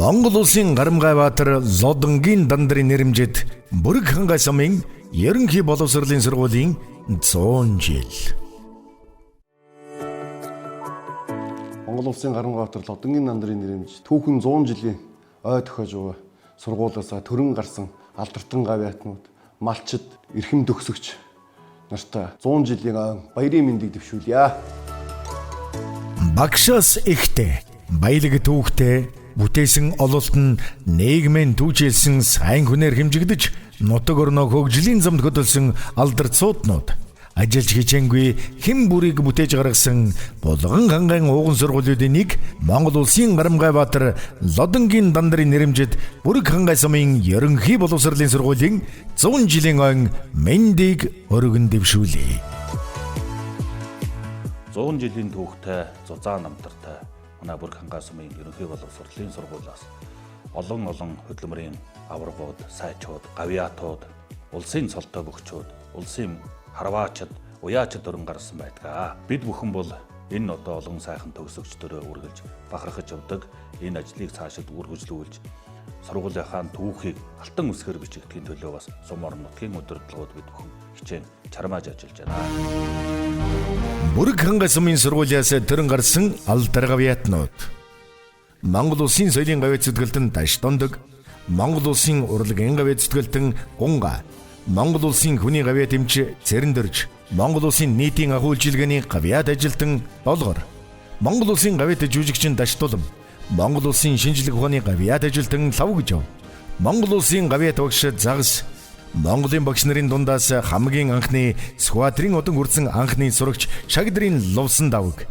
Монгол улсын Гарамгай Баатар Лодонгийн дандрын нэрэмжит Бүрэг хангай самын ерөнхий боловсролын сургуулийн 100 жил. Монгол улсын Гарамгай Баатар Лодонгийн дандрын нэрэмж түүхэн 100 жилийн ой тохиож байгаа сургуулиасаа төрөн гарсан алдартан гавьяатнууд, малчид, эрхэм төгсөгч нартай 100 жилийн баярын мэндийг дэвшүүлье. Багшаас ихтэй, баялаг түүхтэй бүтээсэн ололт нь нийгмийн түүжэлсэн сайн хүнээр хэмжигдэж нутаг орноо хөгжлийн замд хөдөлсөн алдарцууднууд ажиллаж хичээнгүй хэн бүрийг бүтээж гаргасан Булган хангайн ууган сургуулиудын нэг Монгол улсын Гарамгай Баатар Лодонгийн дандрын нэрэмжит Бүрэг хангай самын ерөнхий боловсролын сургуулийн 100 жилийн ойн мэндийг өргөн дэвшүүлье. 100 жилийн түүхтэй зузаан намтартай манай Бүрэг хангай сумын ерөнхий боловсролын сургуулиас олон хөдөлмөрийн аваргууд, сайчууд, гавьяатууд, улсын цолтой бөхчүүд, улсын харваачид, уяачид өрн гарсан байдаг. Бид бүхэн бол энэ одоо олон сайхан төгсөгчдөрөө үргэлж бахархаж явдаг. Энэ ажлыг цаашид үргэлжлүүлж сургуулийнхаа түүхийг алтан үсгээр бичигдэхийн төлөө бас сум орон нутгийн удирдлагууд бид бүхэн хичээн чармааж ажиллаж байна. Бүрэг хангай сумын сургуулиас төрөн гарсан алдар гавьяатнууд Монгол улсын соёлын гавьяат зүтгэлтэн Даш Дондог, Монгол улсын урлагийн гавьяат зүтгэлтэн Гунга, Монгол улсын хүний гавьяат эмч Цэрэндэрж, Монгол улсын нийтийн агуулжилгээний гавьяат ажилтан Долгор, Монгол улсын гавьяат жүжигчин Даш Тулам, Монгол улсын шинжлэх ухааны гавьяат ажилтан Лавгжав, Монгол улсын гавьяат багш Загас, Монголын багш нарын дундаас хамгийн анхны сквадрын одон хүрсэн анхны сурагч Шагдрын Лувсан Давг,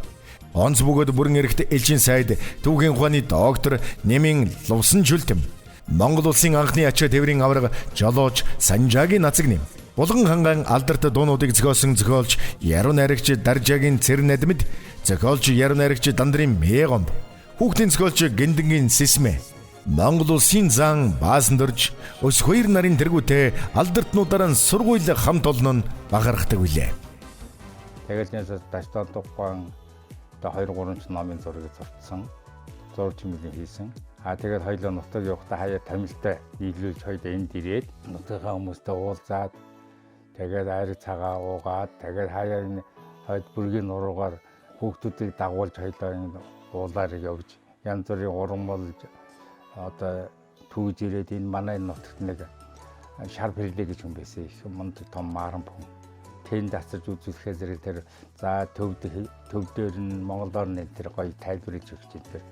онц бөгөөд бүрэн эрэхт элчин сайд түүхийн ухааны доктор Нэмийн Лувсан Чүлтэм, Монгол улсын анхны ачаа тээврийн аварга Жолооч Санжаагийн Нацагнэм, Булган хангайн алдарт дуунуудыг зохиосон зохиолч Яруу найрагч Даржаагийн Цэрнэдмэд, зохиолч Яруу найрагч Дандрын Мэгомб, хүүхдийн зохиолч Гэндэнгийн Сисмэ, Монгол улсын зан Баасан Дорж, ус хоёр нарын тэргүүтэй алдартнуудаараа сургууль хамт олон нь бахархдаг билээ. Тэгээд нэсэс Даш Дондог-гон одоо 2-3 номын зургийг зурцсан. Зурж мэлэн хийсэн. Тэгээд хоёулаа нутаг явахдаа хаяа тамилтай нийлүүлж хоёулаа энд ирээд нутгийн хүмүүстэй уулзаад тэгээд айраг цагаа уугаад тэгээд хаяа энэ хойд бүргийн нуруугаар хүүхдүүдийг дагуулж хоёулаа энэ уулаар явж янз бүрийн уран болж одоо түүж ирээд энэ манай нутагт нэг шар пэрлэ гэж хүн байсан. Их мундаг том маран хүн. Тэнд дасаж үзүүлэхээ зэрэг тэр за төв дээр нь Монголоор нэг тэр гоё тайлбарлаж өгч энэ.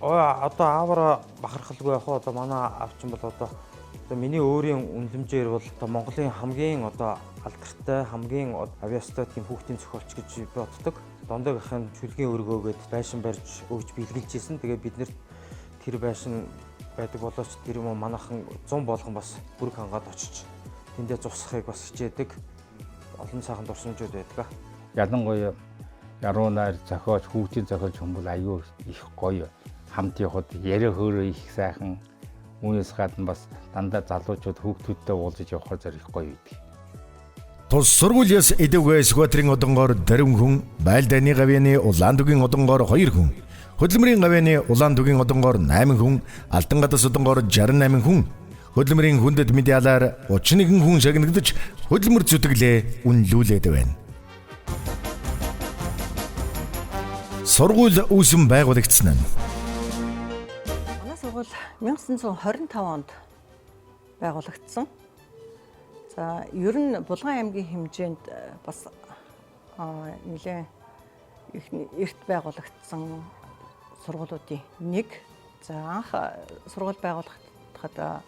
Одоо аавара бахархалгүй яг одоо манай авчин бол одоо миний өөрийн үнэлэмжээр бол одоо Монголын хамгийн одоо алдартай хамгийн авиастай тийм хүүхдийн зохиолч гэж боддог. Дондогийнхын чүлгийн өргөөгээд байшин барьж өгж бэлгэлжсэн. Тэгээд бид нэр тэр байшин байдаг болооч тэр юм манайхан 100 болгон бас Бүрэг хангаад очиж тэндээ зусахыг бас хичээдэг. Олон сайхан дурсамжууд байдаг. Ялангуяа яруу найр зохиолч, хүүхдийн зохиолч хүмүүс аюу их гоё хамт явахад яриа хөөрөө их сайхан. Үүнээс гадна бас дандаа залуучууд хүүхдүүдтэй уулзаж явахаар зэрэг гоё үйдэг. Тус сургуулиас эдэвгүй сквадрын одонгоор 40 хүн, байлдааны гавьяаны Улаан-Дүгийн одонгоор 2 хүн, хөдөлмөрийн гавьяаны Улаан-Дүгийн одонгоор 8 хүн, Алтан гадас одонгоор 68 хүн, хөдөлмөрийн хүндэт медиалаар 31 хүн шагнагдаж хөдөлмөр зүтгэлээ үнэлүүлээд байна. Сургууль үүсгэн байгуулагдсан нь манай сургууль 1925 онд байгуулагдсан. За ер нь Булган аймгийн хэмжээнд бас нэлээд эрт байгуулагдсан сургуулиудын нэг. За анх сургууль байгуулагдахад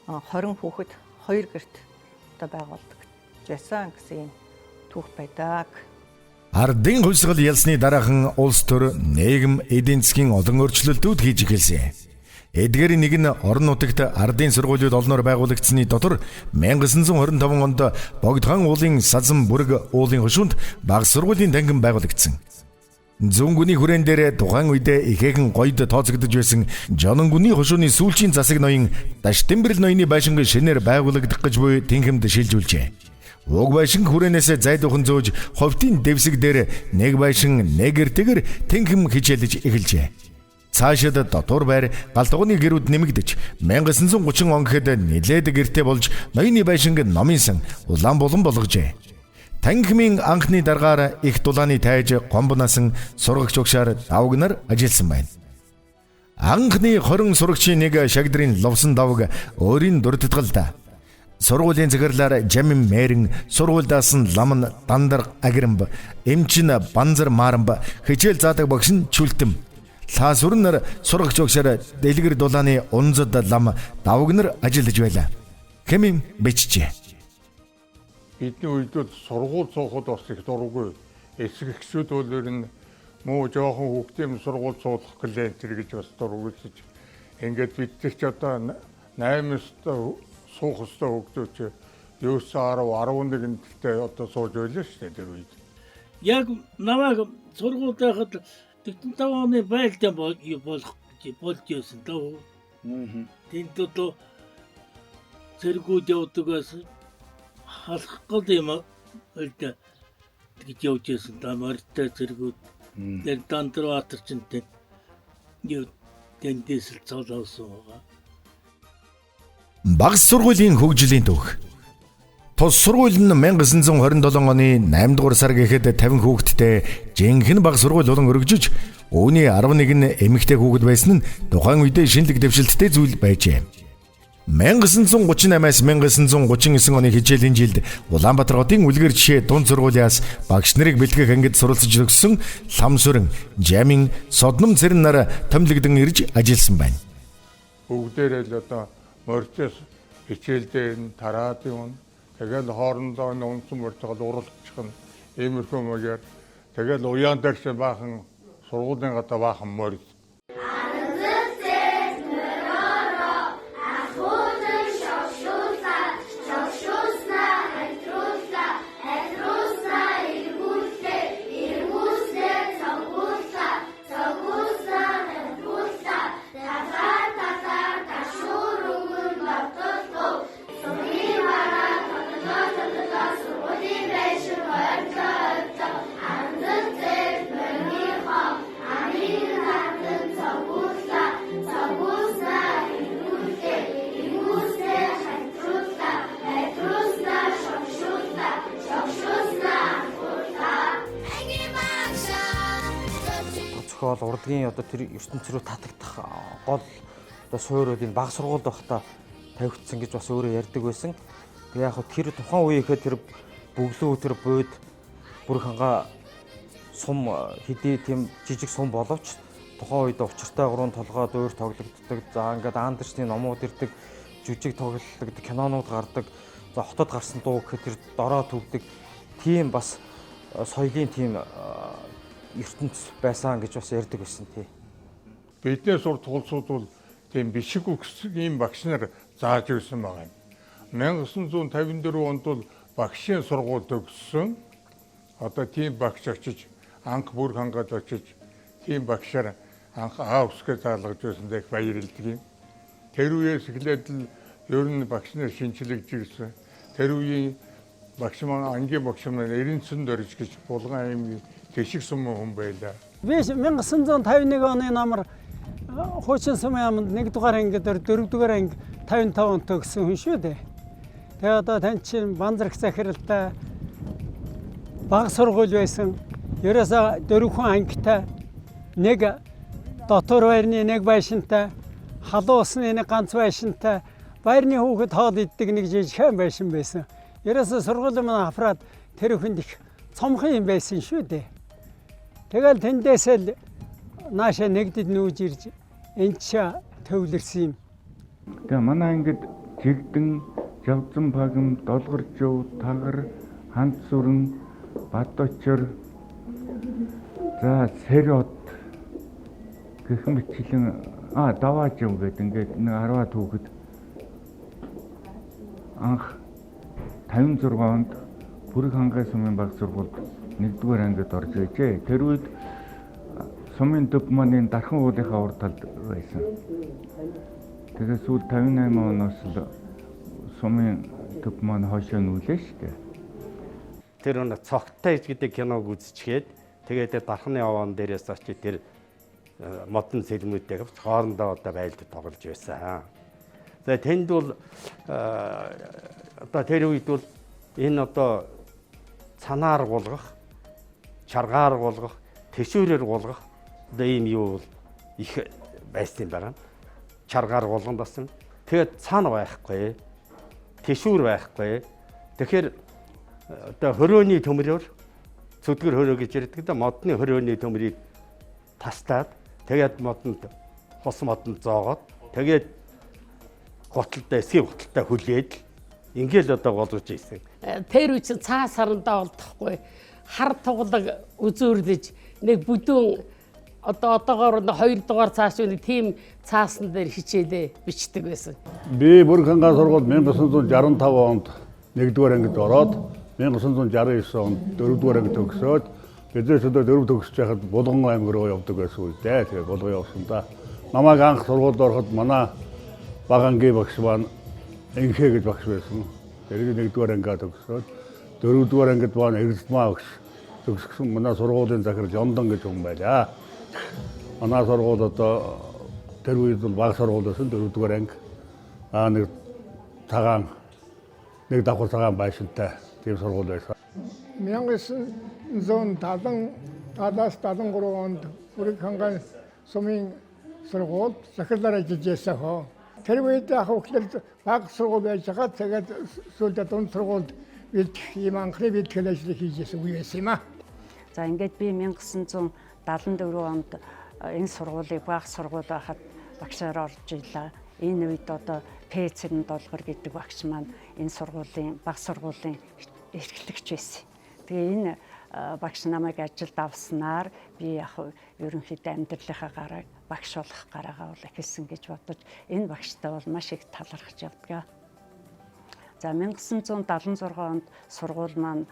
20 хүүхэд 2 гэрт одоо байгуулагдсан гэсэн түүх байдаг. Ардын хувьсгал ялсны дараахан улс төр нийгэм эдийн засгийн олон өөрчлөлтүүд хийж эхэлсэн. Эдгээрийн нэг нь орон нутагт ардын сургуулиуд олноор байгуулагдсны дотор 1925 онд Богдхан уулын Сазан Бүрэг уулын хошуунд баг сургуулийн тангин байгуулагдсан. Зүүнгүний хүрээн дээр тухайн үедээ ихээхэн гойд тооцогдож байсан Жононгүний хошууны сүүлчийн засаг ноён Даш Тэмбэрэл ноёны байшинг шинээр байгуулагдах гэж буй тэнхимд шилжүүлжээ. Уг байшин хүрээнээс зайдуухан зөөж ховтын дэвсэг дээр нэг байшин нэг эртэгэр тэнхим хичээлж эхэлжээ. Цаашид дотор байр галдууны гэрүүд нэмэгдэж 1930 он гэхэд нэлээд гэртээ болж ноёны байшинг номын сан улаан булан болгожээ. Тангимын анхны даргаар их дулааны тайж гомбонасан сургагч угшаар давг нар ажилласан байна. Анхны 20 сурагчийн нэг шагдрын ловсон давг өөрийн дурдтгалда. Сургуулийн захирлаар Жамин Мэрин, сургууль даасан Ламн Дандар Аграмб, эмчин Банзар Марамб, хичээл заадаг багш нь Чүлтэм. Лаасүрнэр сурагч угшаар дэлгэр дулааны унзад лам давг нар ажиллаж байлаа. Хэмээн бичжээ. Бидний үед бол сургууль суухад бас их дурггүй. Эсрэг гişүүд бол ер нь муу жоохон хүүхдийн сургууль суулгах клиентэр гэж бас дургүйсэж. Ингээд бид ч одоо 8-т суух хөстө хүүхдүүд ч 9-10-11-т одоо сууж байлаа шүү дээ тэр үед. Яг намайг сургуульд байхад 45 оны байлдаа болж байсан даа. Тэнд одоо цэргүүд явдаг байсан. Халахгүй юм ойлтой гэж явж байсан да морьтой цэргүүд. Тэр Дандраватар ч тэндээс л цолоосон байгаа. Багц сургуулийн хөгжлийн түүх. Тус сургууль нь 1927 оны 8 дугаар сар гэхэд 50 хүүхэдтэй жинхэнэ багц сургууль болон өргөжөж үүний 11 нь эмэгтэй хүүхэд байсан нь тухайн үедээ шинэлэг дэвшилттэй зүйл байжээ. 1938-аас 1939 оны хичээлийн жилд Улаанбаатар хотын үлгэр жишээ дунд сургуулиас багш нарыг бэлтгэх ангид суралцж өгсөн Ламсүрэн, Жамин, Содном Цэрэн нар томилогдсон ирж ажилласан байна. Бүгдээрээ л одоо морьтоос хичээл дээр нь тараад юм. Тэгэл хоорондоо унсан морьтойгоо уралдчих нь иймэрхүү маягаар тэгэл уяан дээр ч баахан сургуулийн гадаа баахан морь. Урдгийн одоо тэр ертөнц рүү татагдах гол одоо суурьуд энэ баг сургуульд байхдаа тавигдсан гэж бас өөрөө ярьдаг байсан. Тэгээ яг тэр тухайн үеийнхээ тэр бөглөө тэр бууд бүр ханга сум хэдий тийм жижиг сум боловч тухайн үед учиртай гурван толгой дуур тоглогддог. За ингээд аандэрчний номууд ирдэг, жүжиг тоглогддог, кинонууд гардаг. За хотод гарсан дуу гэхэд тэр дороо төвдөг. Тийм бас соёлын тийм ертөнц байсан гэж бас ярьдаг байсан тий. Бидний сур тулсууд бол тийм бишиг үгс ийм багш нар зааж өгсөн байгаа юм. 1954 онд бол багшийн сургууль төгссөн. Одоо тийм багш очиж анх бүр хангаад очиж тийм багшаар анх аавсгээ заалгаж байсан дэх баярлдаг юм. Тэр үеэс эхлээд л ер нь багш нар шинчлэгдэж ирсэн. Тэр үеийн багш маань ангийн багш маань Эренцэн дөрж гэж Булган аймгийн Тэшиг сумын хүн байлаа. Би 1951 оны намар Хуучин сумын яамд 1 дугаар ангид 4 дугаар анги 55 онт төгссөн хүн шүү дээ. Тэгээ одоо тань чинь Банзарх захиралтай баг сургууль байсан. Ерөөсө 4 хүн ангитай, нэг дотор байрны нэг байшинтай, халуун усны нэг ганц байшинтай, байрны хүүхэд хоол иддэг нэг жижигхэн байшин байсан. Ерөөсө сургуулийн маань авраад тэр хүнд их цомхон юм байсан шүү дээ. Тэгэл тэндээс л нааша нэгдэд нүүж ирж энэ ч төвлөрсөн юм. Тэгээ манай ангид Жигдэн, Жавзан Багам, Долгоржов, Тагар, Ханц сүрэн, Бадочор, за Сэрэот гэх мэтлэн Даваажив гэдэг ингээд нэг 10-аад хүүхэд анх 56 онд Бүрэг хангай сумын баг сургуульд 1-р ангид орж байжээ. Тэр үед сумын төв маань дархан уулынхаа урд талд байсан. Тэгээд сүүл 58 оноос л сумын төв маань хойшоо нүүлээ шүү дээ. Тэр цогтой гэдэг киног үзчихээд тэгээд дархны овоон дээрээс очиж тэр модон сэлмүүдтэйг хоорондоо одоо байлдаж тоглож байсан. За тэнд бол одоо тэр үед бол энэ одоо цанаар гулгах, чаргаар гулгах, тэшүүрээр гулгах одоо ийм юу бол их байсан юм байна. Чаргаар гулган басан. Тэгээд цаана байхгүй, тэшүүр байхгүй. Тэгэхээр одоо хорионы төмрөөр цөдгөр хороо гэж ярьдаг да модны хорионы төмрийг тастаад тэгээд модонд хос модонд зоогоод тэгээд готалтай эсгийн готалтай хүлээд ингээл одоо голж ийсэн. Тэр үчи цаа сарандаа болдохгүй хар туглаг үзөөрлөж нэг бүдүүн одоогоор 2 дугаар цааш нэг тийм цаасан дээр хичээлээ бичдэг байсан. Би Бүрэг хангаа сургууль 1965 онд 1-р ангид ороод 1969 онд 4-р анги төгсөөд бидээс одоо 4 төгсөж байхад Булган аймаг руу явдаг байсан үедээ. Тэгээд Булган явсан да. Намайг анх сургуульд ороход манай Багангийн багш маань Инхэ гэж багш байсан. Тэр 1-р ангиа төгсөөд 4-р ангид маань Эрдмаа багш төгсгсөн. Манай сургуулийн захирал Ёндон гэж хүн байлаа. Манай сургууль одоо тэр үед бол баг сургууль байсан 4-р анги. Нэг цагаан нэг давхар цагаан байшинтай тийм сургууль байсан. 1973 онд Бүрэг хангаан сумын сургууль захирлаар ажиллаж байсан хоо. Тэр үед яг хөглөл баг сургууль байж байгаа. Тэгээд сүүлдээ дунд сургуульд бэлтгэх юм анхны бэлтгэл ажлыг хийж байсан үе байсан юм аа. За ингээд би 1974 онд энэ сургуулийг баг сургууль байхад багшаар орж ийлээ. Энэ үед одоо П.Ц.н долгор гэдэг багш маань энэ сургуулийн баг сургуулийн эрхлэгч байсан. Тэгээ энэ багш намайг ажилд авснаар би яг ерөнхийдөө амьдралынхаа гарааг багш болох гараагаа бол эхэлсэн гэж бодож энэ багштай бол маш их талархаж явдаг. За 1976 онд сургууль маань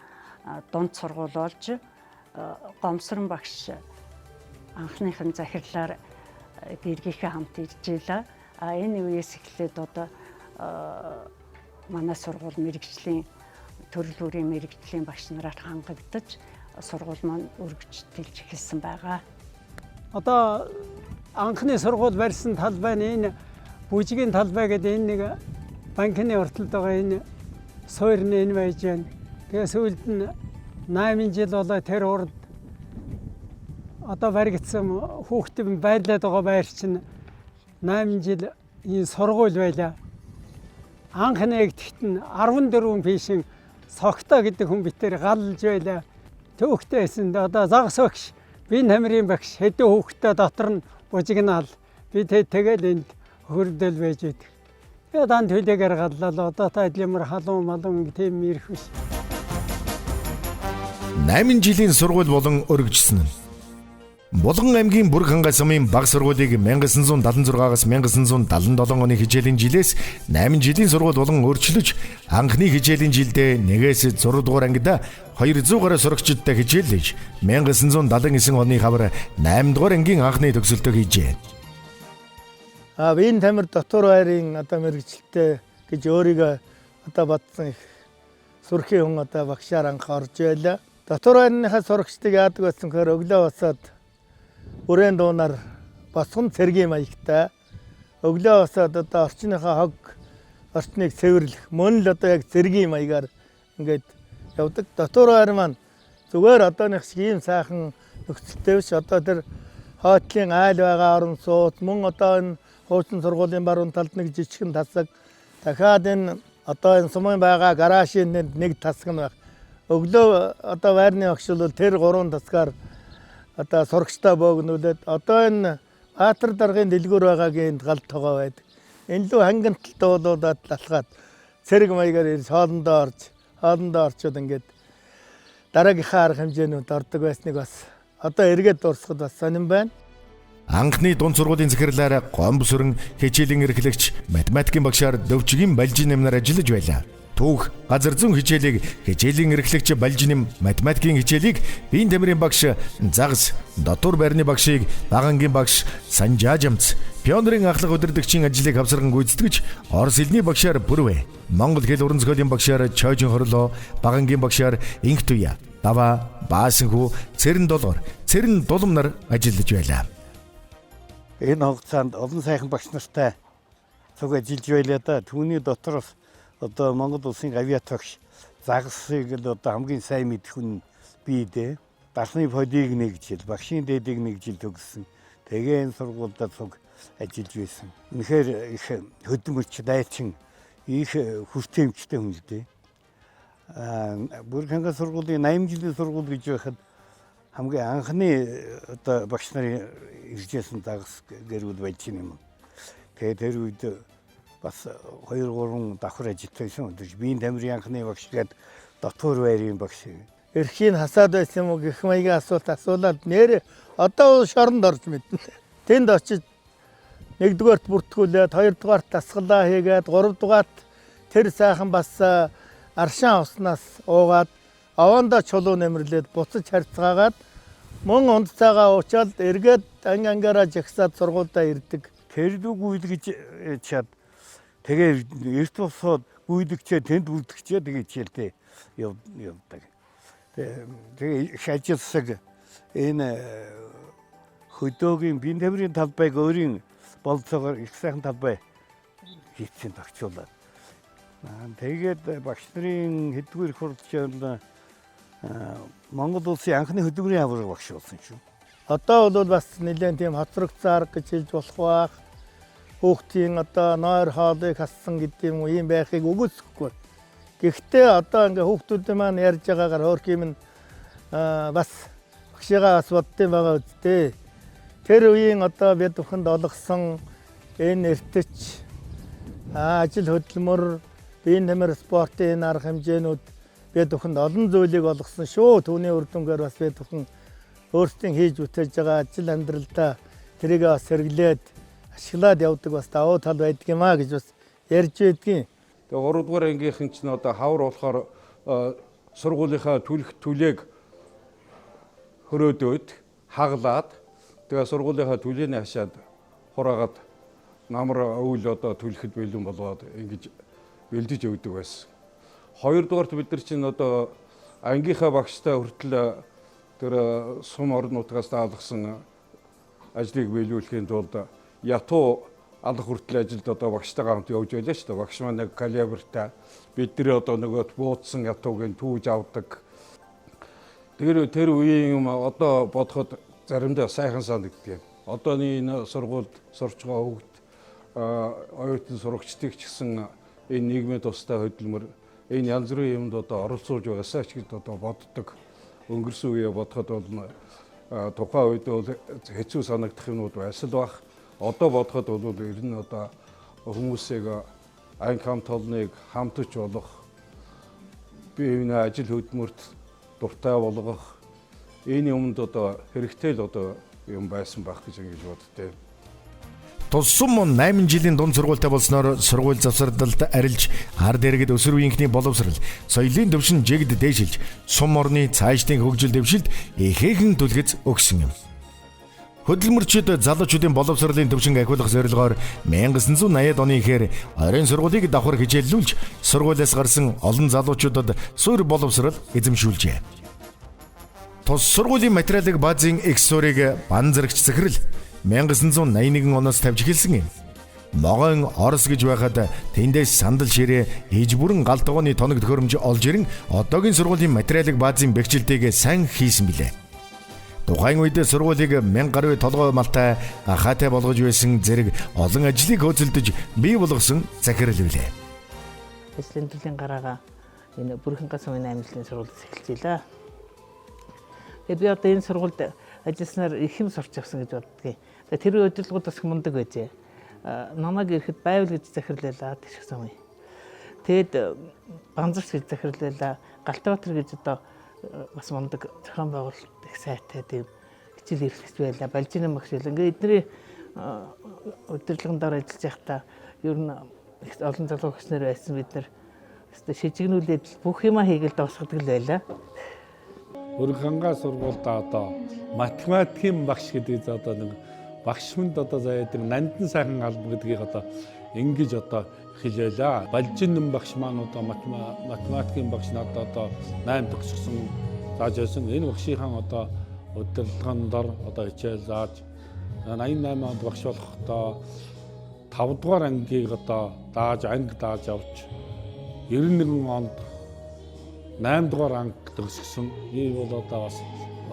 дунд сургууль болж Гомсрон багш анхныхын захирлаар гэргийнхээ хамт ирж илаа. Энэ үеэс эхлээд одоо манай сургууль мэрэгжлийн төрөл бүрийн мэрэгжлийн багш нараар хангагдаж сургууль маань өргөжтөлж эхэлсэн байгаа. Одоо анхны сургууль барьсан талбай нь энэ бүжгийн талбай гэдэг энэ нэг банкны урталд байгаа энэ суурьны энэ байж байна. Тэгээ сүүлд нь 8 жил болоо тэр урд одоо баригдсан хүүхдийн байрлаад байгаа байр чинь 8 жил энэ сургууль байлаа. Анх нэгтгэхт нь 14 пишин Согтоо гэдэг хүн битээр галж байлаа. Төвхтэй байсан. Одоо загас багш, бие хамрын багш, хэдэн хүүхдтэй дотор нь бужигнаал. Би тэгэл энд хөрдөл байж байдаг. Тэгээд дан төлөөгөр галлаа. Одоо та адилмар халуун малун тийм ирэх биш. 8 жилийн сургууль болон өргөжсөн нь Булган аймгийн Бүрэг хангаан сумын баг сургуулийг 1976-аас 1977 оны хичээлийн жилээс 8 жилийн сургууль болон өөрчлөж анхны хичээлийн жилдээ 1-ээс 6 дугаар ангида 200 гаруй сурагчидтай хичээллэж 1979 оны хавар 8 дугаар ангийн анхны төгсөлтөө хийжээ. Энэ тамир дотор байрын одоо мэрэгчлээ гэж өөрийгөө одоо бодсон их сүрхий хүн одоо багшаар анх орж байлаа. Дотор байрныхаа сурагчдыг яадаг байсан гэхээр өглөө босоод бүрэн дуунаар босгон цэргийн маягтай өглөө босоод одоо орчныхаа хог орчныг цэвэрлэх мөн л одоо яг цэргийн маягаар ингээд явдаг. Дотор байр маань зүгээр одооных шиг ийм сайхан нөхцөлтэй биш. Одоо тэр хойтлын айл байгаа орон сууц мөн одоо энэ хуучин сургуулийн баруун талд нэг жижигхэн тасаг дахиад энэ одоо энэ сумын байгаа гаражийн нэг тасаг нь байх. Өглөө одоо байрны багш бол тэр 3 тасгаар одоо сурагчтай бөөгнүүлээд одоо энэ Баатар даргын дэлгүүр байгаагийн галт тогоо байдаг. Энэ лүү хангалттай болоод алхаад цэрэг маягаар ирж хоолндоо орчод ингээд дараагийнхаа арга хэмжээнүүд ордог байсныг бас одоо эргээд дуусахад бас сонирн байна. Анхны дунд сургуулийн захирлаар Гомбсөрөн хичээлийн эрхлэгч математикийн багшаар Дөвчгийн Балжинэмнаар ажиллаж байлаа. Түүх газар зүйн хичээлийг хичээлийн эрхлэгч Балжинэм, математикийн хичээлийг биеийн тамирын багш Загас, дотор байрны багшийг Багангийн багш Санжаажамц, пионерын ахлах удирдагчийн ажлыг авсархан гүйцэтгэж Орос хэлний багшаар Бүрвэ, Монгол хэл уран зохиолын багшаар Чойжин Хорлоо, Багангийн багшаар Инхтуя, Дава, Баасанхүү, Цэрэн Долгор, Цэрэн Дулам нар ажиллаж байлаа. Энэ хугацаанд олон сайхан багш нартай цуг ажиллаж байлаа да. Түүний дотроос одоо Монгол улсын авиатагш загсыг л одоо хамгийн сайн мэдэх хүн би дээ. Далны подийг нэг жил, багшийн дээдийг нэг жил төгссөн. Тэгээ энэ сургуульд цуг ажиллаж байсан. Үнэхээр их хөдөлмөрч дайчин их хүртээмжтэй хүн л дээ. Бүрэг хангалтын сургуулийн 80 жилийн сургууль гэж байхад хамгийн анхны одоо багш нарын иржсэн загас гэрүүд байж юм. Тэгээ тэр үед бас 2-3 давхар ажилласан. Биеийн тамирын анхны багш гээд дотор байрын багш. Эрхийн хасаад байсан юм уу гэх маягийн асуулаад нэр одоо шоронд орж мэднэ. Тэнд очиж 1-дүгээрт бүртгүүлээд 2-дугаарт дасгалаа хийгээд 3-дугаарт тэр сайхан бас аршаан уснаас уугаад аваандаа чулуу нэмэрлээд буцаж харьцаагаад мөн унтцаагаа уучаад эргээд ангаараа жагсаад сургуультай ирдэг. Тэр дүү гүйлгэж чад тэгээ эрт босоод гүйлгчээ тэнд үлдчихээ тэгээ хичээлдээ явдаг. Тэгээ их ажилласаг энэ хөдөөгийн биеийн тамирын талбайг өөрийн болцоогоор их сайхан талбай хийцэн тогтчуулаад. Тэгээд багш нарын хэдгээр хурдчаанд Монгол улсын анхны хөдөлмөрийн аварга багш болсон шүү. Одоо бол бас нэлээд тийм хоцрогцоо арга гэж хэлж болох бах. Хүүхдийн одоо нойр хоолыг хассан гэдэг юм уу ийм байхыг үгүйсэхгүй. Гэхдээ одоо ингээ хүүхдүүд маань ярьж байгаагаар хөөх юм бас багшигаа бас боддсон байгаа үстэй. Тэр үеийн одоо бид бүхэнд олгосон энэ эртэж ажил хөдөлмөр, биеийн тамир спортын энэ арга хэмжээнүүд бид бүхэнд олон зүйлийг олгосон шүү. Түүний үр дүнгээр бас бид бүхэн өөрсдийн хийж бүтээж байгаа ажил амьдралдаа тэрийг бас сэргэлээд ашиглаад явдаг бас давуу тал байдаг юм а гэж бас ярьж байдгийн. Тэгээ 3 дугаар ангийнхэн ч одоо хавар болохоор сургуулийнхаа төлөг хөрөөдөөд хаглаад тэгээ сургуулийнхаа төлөөний хашаад хураагаад намар өвөл одоо төлөхөд бэлэн болгоод ингэж бэлдэж өгдөг байсан. 2 дугаарт бид нар чинь одоо ангийнхаа багштай хүртэл тэр сум орнуудаас даалгасан ажлыг биелүүлэхийн тулд ятуу алах хүртэл ажилд одоо багштайгаа хамт явж байлаа шүү дээ. Багш маань нэг калибртай бидний одоо нөгөө буудсан ятуугийн түүж авдаг. Тэр үеийн юм одоо бодоход заримдаа сайхан санагддаг. Одооний энэ сургуульд сурч байгаа хүүхд оюутан сурагчдыг ч гэсэн энэ нийгмийн тустай хөдөлмөр энэ янз бүрийн юмд одоо оролцуулж байгаасаа ч гэж одоо боддог. Өнгөрсөн үеэ бодоход бол тухайн үед бол хэцүү санагдах юмуд байсан л бах. Одоо бодоход бол ер нь одоо хүмүүсийг анги хамт олныг хамтж болох биеийн ажил хөдөлмөрт дуртай болгох энэ юмд одоо хэрэгтэй л одоо юм байсан байх гэж ингэж боддтой. Тусам 8 жилийн дунд сургуультай болсноор сургууль завсардалд арилж ард иргэд өсвөр үеийнхний боловсрал, соёлын төвшин жигд дээшилж, сум орны цаашдын хөгжил дэвшилд ихээхэн түлхэц өгсөн юм. Хөдөлмөрчид залуучуудын боловсролын төвшин ахиулах зорилгоор 1980-ад оны ихэр оройн сургуулийг давхар хичээллүүлж, сургуулиас гарсан олон залуучуудад суурь боловсрол эзэмшүүлжээ. Тус сургуулийн материалын баазын экссурыг бан зэрэгч захирал 1981 оноос тавьж эхэлсэн юм. Могойн Орос гэж байхад тэндээс сандал ширээ иж бүрэн гал тогооны тоног төхөөрөмж олж ирэн одоогийн сургуулийн материалын баазын бэхжилтэйг сайн хийсэн билээ. Тухайн үед сургуулийг 1000 гаруй толгой малтай хаатай болгож байсан зэрэг олон ажлыг хөөцөлдөж бий болгосон захирал билээ. Ажлын төлөвийн гараагаа энэ Бүрхэн Гасмын аймгийн сургуульд эхэлж илаа. Тэгээд би одоо энэ сургуульд ажилласнаар их юм сурч авсан гэж боддгийг. Тэр удирдлагууд бас мундаг байжээ. Намайг ирэхэд байвал гэж захирлуулаад ирсэн юм. Тэгэд Банзарч гэж захирлуулаа. Галтбаатар гэж одоо бас мундаг зохион байгуулалт их сайтай тийм хичээл эрхлэгч байлаа. Балжины багш байлаа. Ингээ эдний удирдлагын дор ажиллаж байхдаа ер нь олон залуу багш нар байсан бид нар шижигнүүлээд бүх юма хийгээл дуусгадаг л байлаа. Бүрхангаа сургуультай одоо математикийн багш гэдэг одоо нэг багш хүнд одоо заяа тэр нандин сайхан алба гэдгийг одоо ингэж одоо хэлээлээ. Балжин багш маань одоо математикийн багш надад одоо 8 төгссөн зааж байсан. Энэ багшийн одоо удирдлагын дор одоо хичээл зааж 88 онд багш болохдоо 5 дугаар ангийг одоо анги дааж авч 91 онд 8 дугаар анги төгсгсөн. Би бол одоо бас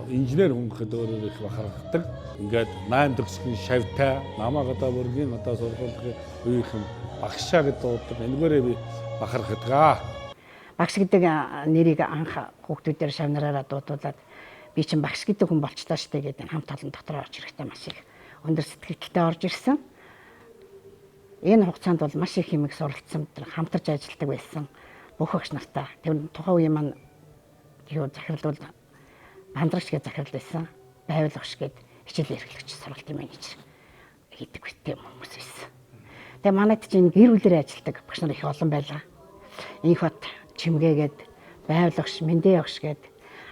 инженер хүн гэхэд өөрөө их бахархдаг. Ингээд 8 төгсгөн шавтай намайг одоо бүргийн одоо сургуулийн үеийнхэн багшаа гэдэг дууддаг. Энэгээрээ би бахархдаг. Багш гэдэг нэрийг анх хүүхдүүдээр шавнараараа дуудуулаад би чинь багш гэдэг хүн болчлоо штэ гэдэг хамт олон дотор орж ирэхдээ маш их өндөр сэтгэлтэй орж ирсэн. Энэ хугацаанд бол маш их хэмиг суралцсан, хамтарч ажилладаг байсан. Бүх багш нартай. Тэр тухайн үеийн маань юу захирал бол бандрагч гэж захирал байсан. Байвал багш гээд хичээл эрхлэгч сургалтын менежер хийдэг битээ хүмүүс байсан. Тэгээ манайд чинь гэр бүлээр ажилладаг багш нар их олон байлаа. Инх бат чимгээгээд байвал багш, мэндээ багш гээд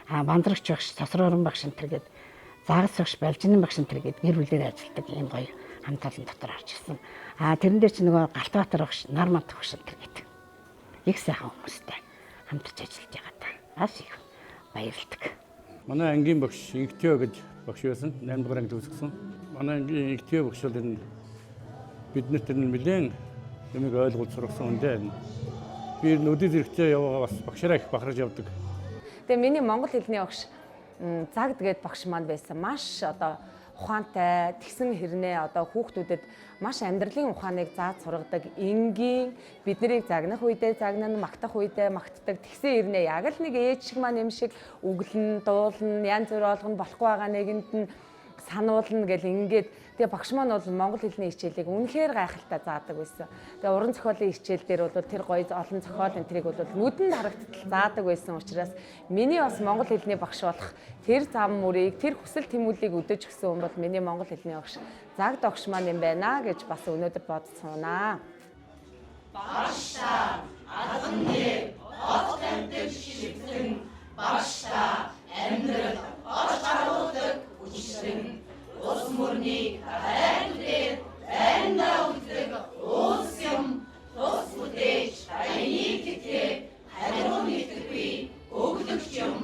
бандрагч багш, сосророн багш энэ гээд загас багш, балжинын багш энэ гээд гэр бүлээр ажилладаг ийм гоё хамт олон дотор орж ирсэн. Тэрэн дээр чи нөгөө Галтбаатар багш, Нармат багш энэ гэдэг. Их сайхан хүмүүстэй хамтарч ажиллаж байгаа та. Ас их баярлалдаг. Манай ангийн багш Инхтё гэж багш байсан. 8 дугаар анги төгсгсөн. Манай ангийн Инхтё багш бол энэ биднэрт нэлээд юмыг ойлгуулж сургасан хүн дээ. Би нүдэд зэрэгтэй яваа бас багшаараа их бахарж явдаг. Тэгээ миний монгол хэлний багш Загд гээд багш маань байсан. Маш одоо ухаантай, тэгсэн хэрнээ одоо хүүхдүүдэд маш амьдралын ухааныг зааж сургадаг. Энгийн бид нарыг загнах үедээ загнана, магтах үедээ магтдаг. Тэгсэн хэрнээ яг л нэг ээж шиг маань юм шиг үглэн, дуулна, янз бүр болгоно болохгүй байгаа нэгэнд нь сануулна гэл ингээд тэгээ багш маань бол монгол хэлний хичээлийг үнэхээр гайхалтай заадаг байсан. Тэгээ уран зохиолын хичээл дээр бол тэр гоё олон зохиол энтрийг бол нүдэнд харагдтал заадаг байсан учраас миний бас монгол хэлний багш болох тэр зам мөрийг тэр хүсэл тэмүүллийг өдөөж гисэн хүн бол миний монгол хэлний багш Загд багш маань юм байна гэж бас өнөөдөр бодцоонаа. Багшаа адны хот амьд шивтэн багшаа амьдрал оч харуулдаг үчирэн ус мөрний хайртай бэнда үлдэг ус юм тус үдэж тайны тэтгэ хариу нэгтгэв өгдөг юм.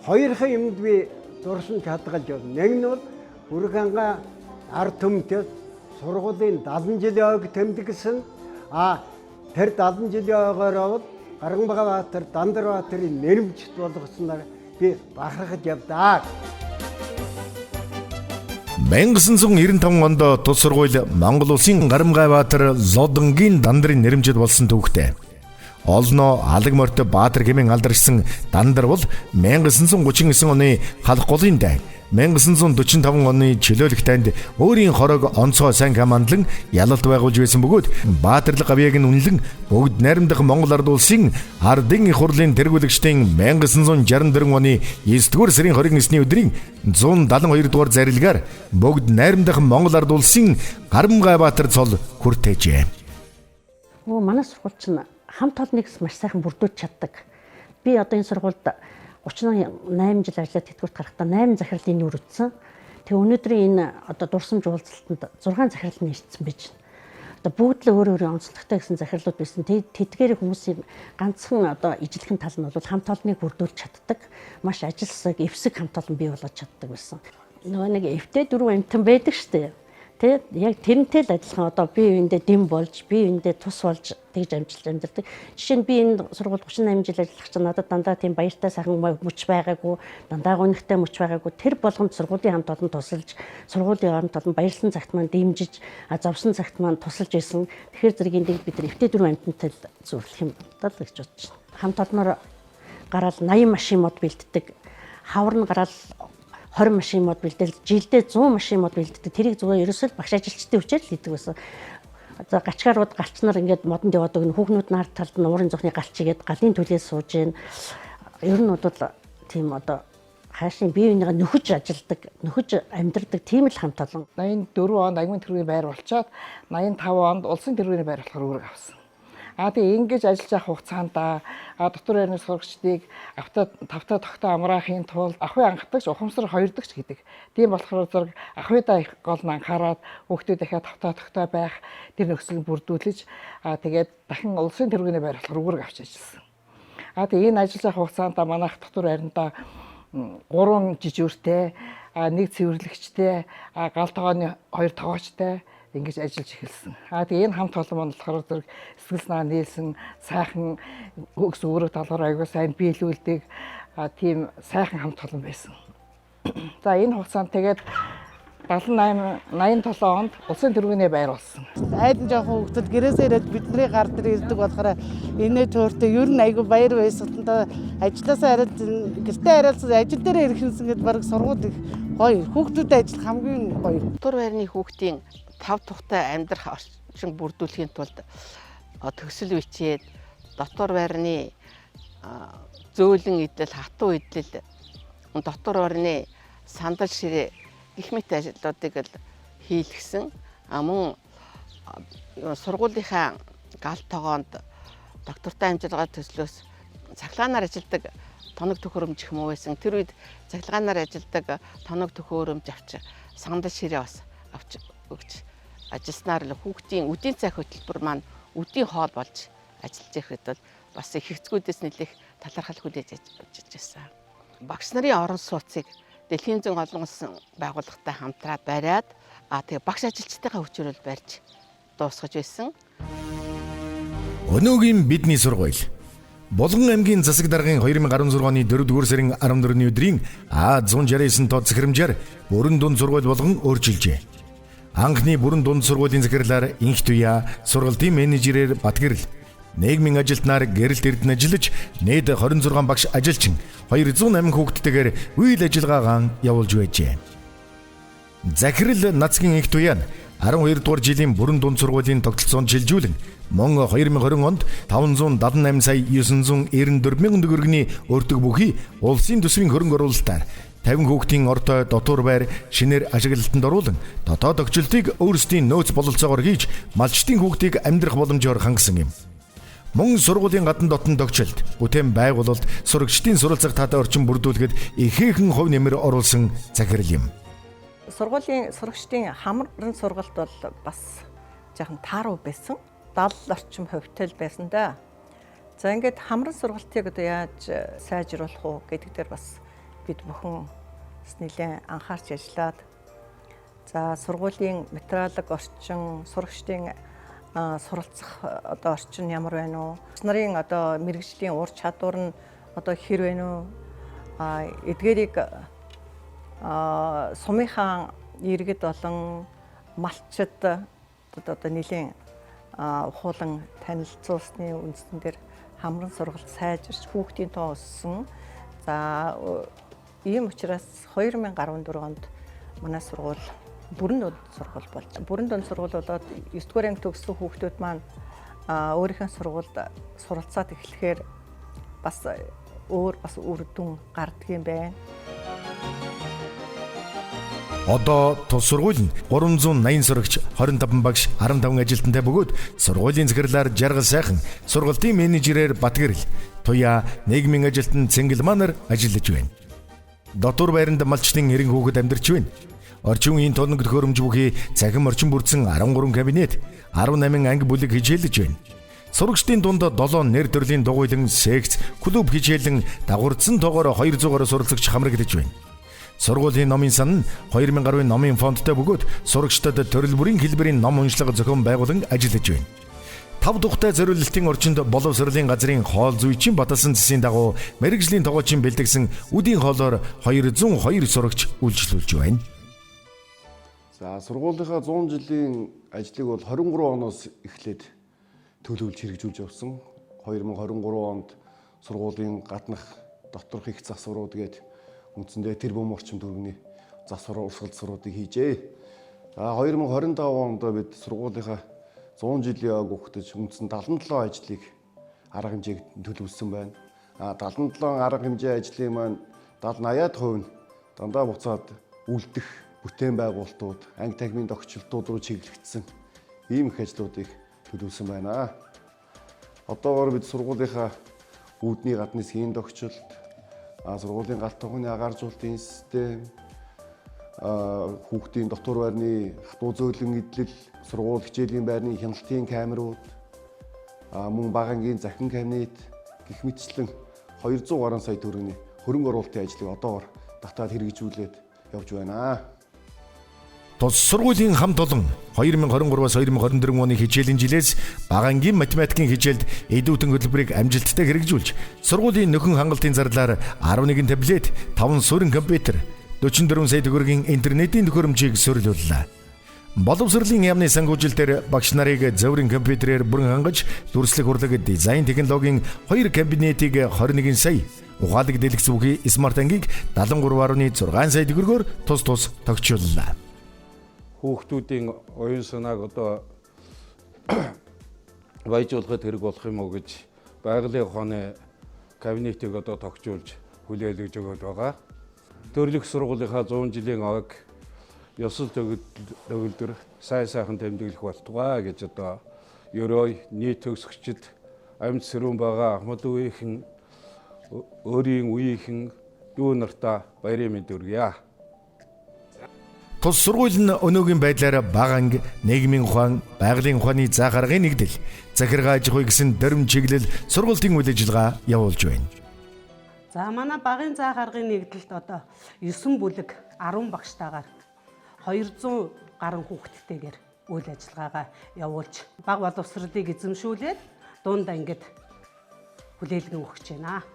Хоёрхан юмд би дурсан чадгалж байна. Нэг нь бол Бүрханга ард түмтэд сургуулийн 70 жилийн ойг тэмдэг гэсэн. Тэр 70 жилийн ойгоор Гарганбаатар, Дандарбаатарын нэрмжт болгосноор би бахархаж явдаа. 1995 онд тус сургууль Монгол улсын Гарганбаатар Лодонгийн Дандрын нэрмжит болсон төвхтэй. Олноо алаг морьтой Баатар хэмээн алдаршсан Дандар бол 1939 оны халах голын дай 1945 оны чөлөөлөх танд өөрийн хорог онцгой сайн хамаандлан ялалт байгуулж байсан бөгөөд Баатарлаг гавьяаг нь үнэлэн бүгд найрамдах Монгол ард улсын ардын их хурлын тэргүүлэгчдийн 1964 оны 9-р сарын 29-ны өдрийн 172 дугаар зарилгаар бүгд найрамдах Монгол ард улсын Гарганбаатар цол хүртээжээ. Манай сургууль чинь хамт олныг маш сайхан бүрдүүлж чаддаг. Би одоо энэ сургуульд 38 жил ажиллаад тэтгэврт гарахдаа 8 захирлын нүүр үтсэн. Тэгээ өнөөдрийн энэ одоо дурсамж уулзалтанд 6 захирал нэрчсэн байж байна. Одоо бүгд л өөр өөр онцлогтой гэсэн захирлууд байсан. Тэдгээр хүмүүсийн ганцхан одоо ижлэхэн тал нь бол хамт олныг бүрдүүлж чаддаг. Маш ажилсаг, эвсэг хамт олон бий болгож чаддаг байсан. Нөгөө нэг эвтэй дөрвөн амтан байдаг шүү дээ. Тэ яг тэрнтэй л адилхан одоо би үүндээ дэм болж, би үүндээ тус болж тэгж амжилт амьдардаг. Жишээ нь би энэ сургууль 38 жил ажиллах чинь надад дандаа тийм баяртай сайхан мөч байгаагүй, дандаа гонигтай мөч байгаагүй. Тэр болгонд сургуулийн хамт олон тусалж, сургуулийн хамт олон баярлсан цагт маань дэмжиж, зовсон цагт маань тусалж исэн. Тэгэхээр зэргийн дэг бид нар эвтэй дөрвөн амтантай зөвлөх юм даа л гэж бодож байна. Хамт олноор гараад 80 машин мод бэлддэг. Хавар нь гараад 20 машин мод бэлдэл, жилдээ 100 машин мод бэлддэг. Тэрийг зүгээр ерөөсөө багш ажилчдын хүчээр л хийдэг байсан. За гачгаарууд галчнаар ингээд модонд яваад өгнө. Хүүхнүүд нар талд нь уурын зохны галчигээд галын төлөөс сууж гин. Ер нь бол тийм одоо хаашийн бие биенийгээ нөхөж ажилдаг, нөхөж амьдардаг тийм л хамт олон. 84 онд ангын тэргүүний байр болчоод 85 онд улсын тэргүүний байр болохоор үүрэг авсан. Тэгээ ингэж ажиллаж явах хугацаанд дотор байрны сурагчдыг тавтаа тогтоо амраахын тулд ахуй анхдагч, ухамсар хоёрдогч гэдэг. Тийм болохоор зэрэг ахуйдаа их гол нь анхаарад хүүхдүүд дахиад тавтаа тогтоо байх тэр нөхцөлд бүрдүүлж тэгээд дахин улсын тэргүүний байр болохоор үүрэг авч ажилласан. Тэгээ энэ ажиллаж явах хугацаанд манайх дотор байранда 3 жижүүртэй, 1 цэвэрлэгчтэй, гал тогооны 2 тогоочтой ингэж ажиллаж эхэлсэн. Тэгээ энэ хамт олон болохоор зэрэг сэтгэл санаа нийлсэн, сайхан хөгс үүрэг талаар аягүй сайн биелүүлдэг тийм сайхан хамт олон байсан. За энэ хугацаанд тэгээд 87 онд улсын тэргүүний байр болсон. Айдан жоохон хүүхдүүд гэрээсээ ирээд бидний гар дээр ирдэг болохоор энэ төөртөө ер нь айгүй баяр байсан. Ажлаасаа хараад гэртээ хараалцсан ажил дээр ирэх юмсан гэдээ баг сургууль их гоё. Хүүхдүүдэд ажил хамгийн гоё. Дотор байрны хүүхдийн тав тухтай амьдрах орчин бүрдүүлэхийн тулд төгсөл бичээд дотор байрны зөөлөн идэл, хатуу идэл, дотор байрны сандал ширээ гэх мэт ажлуудыг хийлгсэн. Мөн сургуулийнхаа гал тогоонд доктортой амжилгаа төслөөс цахилгаанаар ажилладаг тоног төхөөрөмж их муу байсан. Тэр үед цахилгаанаар ажилладаг тоног төхөөрөмж авч сандал ширээ бас авч өгч ажилласнаар л хүүхдийн үдийн цай хөтөлбөр маань үдийн хоол болж ажиллаж ирэхэд бол бас их хэцгүүдээс нэлээх талархал хүлээж авч байсан. Багш нарын орон сууцыг Дэлхийн зүйн олонсон байгууллагатай хамтраад бариад тэгээ багш ажилчдынхаа хүчээр барьж дуусгаж байсан. Өнөөгийн бидний сургууль Булган аймгийн засаг даргын 2016 оны 4-р сарын 14-ний өдрийн А169 тоо захирамжаар бүрэн дунд сургууль болгон өөрчилжээ. Анхны бүрэн дунд сургуулийн захирлаар инх туяа сургалтын менежерээр Батгэрэл, нийгмийн ажилтнаар гэрэлт эрдэнэ ажиллаж нийт 26 багш ажилчин 208 хүүхдтэйгээр үйл ажиллагаагаа явуулж байжээ. Захирал Нацгийн инх туяа нь 12 дугаар жилийн бүрэн дунд сургуулийн тогтолцоонд шилжүүлэн мөн 2020 онд 578 сая 994 мянган төгрөгийн өртөг бүхий улсын төсвийн хөрөнгө оруулалтаар 50 хүүхдийн ортой дотор байр шинээр ашиглалтанд оруулан дотоод тохиолдлыг өөрсдийн нөөц бололцоогоор хийж малчтын хүүхдийг амьдрах боломжоор хангасан юм. Мөн сургуулийн гадна дотн тогтчлт, бүтээн байгуулалт, сурагчдын суралцах таатай орчин бүрдүүлэхэд ихээхэн хувь нэмэр оруулсан захирал юм. Сургуулийн сурагчдын хамрын сургалт бол бас жоохон тааруу байсан. 70 орчим хувьтай байсан да. За ингээд хамрын сургалтыг одоо яаж сайжруулах уу гэдэг дээр бас бид бүхэн нэлээд анхаарч ажиллаад за сургуулийн материалог орчин, сурагчдын суралцах одоо орчин ямар байна уу? Нарын одоо мэрэгжлийн ур чадвар нь одоо хэр байна уу? Эдгээрийг сумынхаа иргэд болон малчид одоо нэлийн ухуулан танилцуулсны үндсэн дээр хамран сургалт сайжирч хүүхдийн тоо өссөн. За ийм учраас 2014 онд манай сургууль бүрэн дунд сургууль болж. Бүрэн дунд сургууль болоод 9-р анги төгссөн хүүхдүүд маань өөрийнхөө сургуульд суралцаад эхлэхээр бас үр дүн гардаг юм байна. Одоо тус сургууль нь 380 сурагч, 25 багш, 15 ажилтнтай бөгөөд сургуулийн захирлаар Жаргал сайхан, сургалтын менежерээр Батгэрэл, туяа нийгмийн ажилтан Цэнгэлманар ажиллаж байна. Дотор байранд малчтын 90 хүүхэд амьдарч байна. Орчин үеийн тоног төхөөрөмж бүхий цахим орчин бүрдсэн 13 кабинет, 18 анги бүлэг хичээлж байна. Сурагчдын дунд 7 нэр төрлийн дугуйлан, секц, клуб хичээлэн дагвардсан тоогоор 200-аар суралцагч хамрагдаж байна. Сургуулийн номын сан нь 2010 номын фондтой бөгөөд сурагчдад төрөл бүрийн хэлбэрийн ном уншлага зохион байгуулан ажиллаж байна. 5 тухтай зориулалтын орчинд боловсролын газрын хоол зүйчийн баталсан засгийн дагуу мэрэгжлийн тогоочийн бэлтгэсэн үдийн хоолоор 202 сурагч үйлчлүүлж байна. За сургуулийнхаа 100 жилийн ажлыг бол 23 оноос эхлээд төлөвлөж хэрэгжүүлж явсан. 2023 онд сургуулийн гаднах доторх их засварууд гээд үндсэндээ тэр бөм орчим төгрөгийн засвар урсгалцруудыг хийжээ. За 2025 онд бид сургуулийнхаа 100 жилийн ог өгтөж үндсэн 77 ажлыг арга хэмжээг төлөвлөсөн байна. 77 арга хэмжээ ажлын маань 70-80% нь дандаа буцаад үлдэх бүтээн байгуулалтууд, анги тахимын тогтчлтууд руу чиглэгдсэн ийм их ажлуудыг төлөвлөсөн байна. Одоогоор бид сургуулийнхаа үүдний гадны хийн тогтчлт, сургуулийн галт тухны агааржуулалтын систем, хүүхдийн дотор байрны хатуу зөөлөн эдлэл, сургууль хичээлийн байрны хяналтын камерууд, мөн бага ангийн захин кабинет гэх мэтчлэн 200 гаруй сая төгрөгийн хөрөнгө оруулалтын ажлыг одоогоор татаад хэрэгжүүлээд явж байна. Тус сургуулийн хамт олон 2023-аас 2024 оны хичээлийн жилээс бага ангийн математикийн хичээлд эдүүтэн хөтөлбөрийг амжилттай хэрэгжүүлж, сургуулийн нөхөн хангалтын зарлаар 11 таблет, 5 суурин компьютер, 44 сая төгрөгийн интернетийн төхөөрөмжийг суурилууллаа. Боловсролын яамны санхүүжилтээр багш нарыг зөвөрийн компьютерээр бүрэн хангаж, дүрслэх урлаг, дизайн технологийн 2 кабинетийг 21 сая, ухаалаг дэлгэц бүхий смарт ангийг 73.6 сая төгрөгөөр тус тогтчуллаа. Хүүхдүүдийн оюун санааг одоо баяжуулахад хэрэг болох юм уу гэж байгалийн ухааны кабинетийг одоо тогтжуулж хүлээлгэж өгöd байгаа. Төрлөх сургуулийнхаа 100 жилийн ог ёсол төгөлдөр сайхан тэмдэглэх болтугай гэж одоо ерөөй нийт төгсөгчд амьд сэрүүн байгаа Ахмад үеийнхэн өөрийн үеийнхэн дүү нартаа баярын мэнд хүргье. Тус сургууль нь өнөөгийн байдлаар бага анги, нийгмийн ухаан, байгалийн ухааны заа гаргын нэгдэл, захиргаа аж ахуй гэсэн дөрвөн чиглэл сургуулийн үйл ажиллагаа явуулж байна. За манай багын заа гаргын нэгдэлд одоо 9 бүлэг 10 багштайгаар 200 гаруй хүүхэдтэйгээр үйл ажиллагаагаа явуулж баг боловсролыг эзэмшүүлээд дунд ангид хүлээлгэн өгч байна.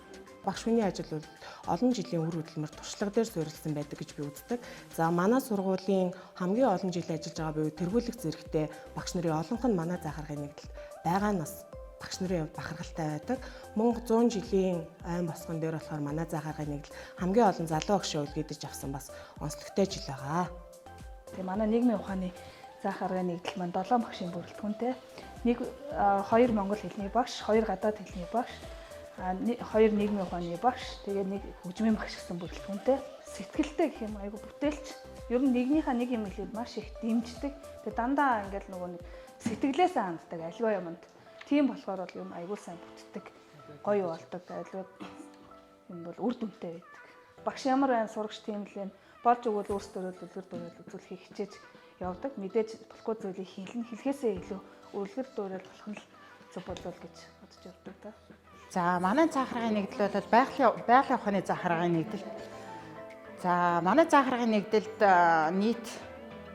Багш хүний ажил бол олон жилийн үр хөдөлмөр туршлага дээр суурилсан байдаг гэж би үздэг. За манай сургуулийн хамгийн олон жил ажиллаж байгаа буюу тэргүүлэх зэрэгтэй багш нарын олонх нь манай заа гаргын нэгдэлд байгаа нас багш нарын хувьд бахархалтай байдаг. Мөн 100 жилийн айн босгон дээр болохоор манай заа гаргын нэгдэл хамгийн олон залуу багшийн үлгэдэж авсан бас онцлогтой жил байгаа. Тэгээ манай нийгмийн ухааны заа гаргын нэгдэл маань 7 багшийн бүрэлдэхүүнтэй. 2 монгол хэлний багш, 2 гадаад хэлний багш, 2 нийгмийн ухааны багш, тэгээ 1 хөгжмийн багш гэсэн бүрэлдэхүүнтэй. Сэтгэлтэй гэх юм айгу бүтээлч. Ер нь нэгнийхээ нэг юм хэлээд маш их дэмждэг. Тэгээ дандаа ингээл нөгөө нэг сэтгэлээс ханддаг альва юмд. Тийм болохоор бол юм айгу сайн бүтдэг. Гоё болдог. Альва юм бол үр дүнтэй байдаг. Багш ямар байн сурагч тийм л юм болж өгвөл өөрсдөө үлгэр дуурайл үзүүлэхийг хичээж явдаг. Мэдээж болохгүй зүйлийг хэлхээсээ илүү үлгэр дуурайл болох нь зөв болов гэж бодож явдаг та. За манай заа гаргын нэгдэл бол байгалийн ухааны заа гаргын нэгдэл. За манай заа гаргын нэгдэлд нийт